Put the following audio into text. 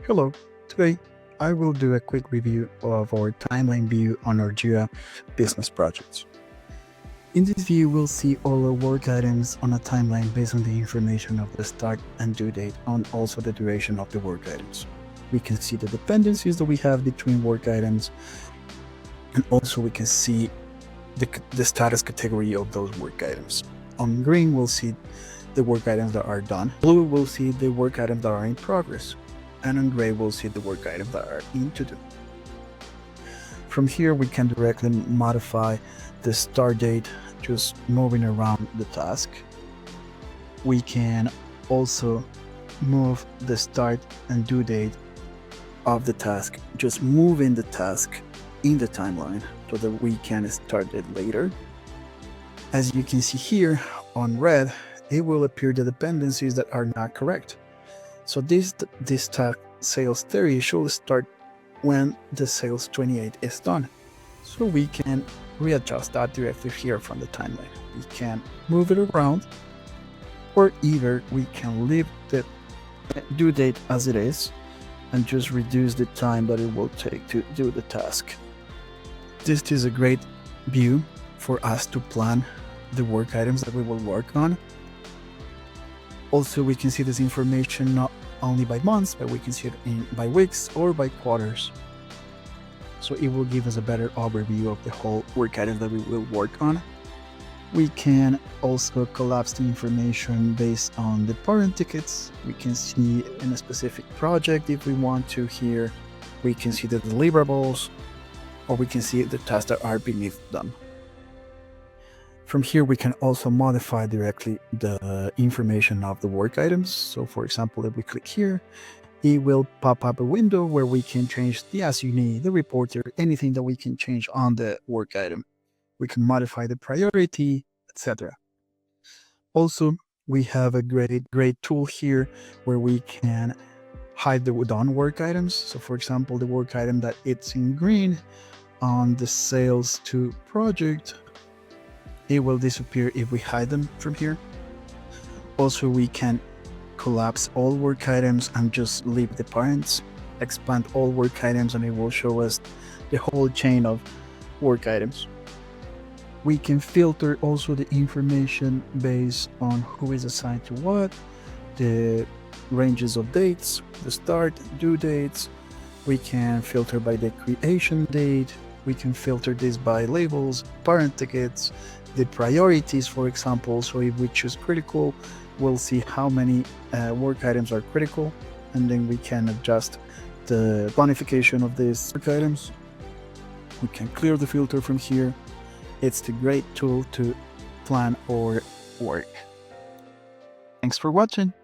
Hello, today I will do a quick review of our timeline view on our Jira business projects. In this view, we'll see all our work items on a timeline based on the information of the start and due date and also the duration of the work items. We can see the dependencies that we have between work items, and also we can see the status category of those work items. On green, we'll see the work items that are done. Blue, we'll see the work items that are in progress. And on gray, we'll see the work items that are in to do. From here, we can directly modify the start date, just moving around the task. We can also move the start and due date of the task, just moving the task in the timeline so that we can start it later. As you can see here on red, it will appear the dependencies that are not correct. So this task sales 30 should start when the sales 28 is done. So we can readjust that directly here from the timeline. We can move it around, or either we can leave the due date as it is and just reduce the time that it will take to do the task. This is a great view for us to plan the work items that we will work on. Also, we can see this information not only by months, but we can see it by weeks or by quarters. So it will give us a better overview of the whole work item that we will work on. We can also collapse the information based on the parent tickets. We can see in a specific project if we want to here. We can see the deliverables, or we can see the tasks that are beneath them. From here, we can also modify directly the information of the work items. So for example, if we click here, it will pop up a window where we can change the assignee, the reporter, anything that we can change on the work item. We can modify the priority, etc. Also, we have a great tool here where we can hide the done work items. So for example, the work item that it's in green on the sales to project, it will disappear if we hide them from here. Also, we can collapse all work items and just leave the parents, expand all work items, and it will show us the whole chain of work items. We can filter also the information based on who is assigned to what, the ranges of dates, the start, due dates. We can filter by the creation date. We can filter this by labels, parent tickets, the priorities, for example. So if we choose critical, we'll see how many work items are critical, and then we can adjust the bonification of these work items. We can clear the filter from here. It's a great tool to plan our work. Thanks for watching.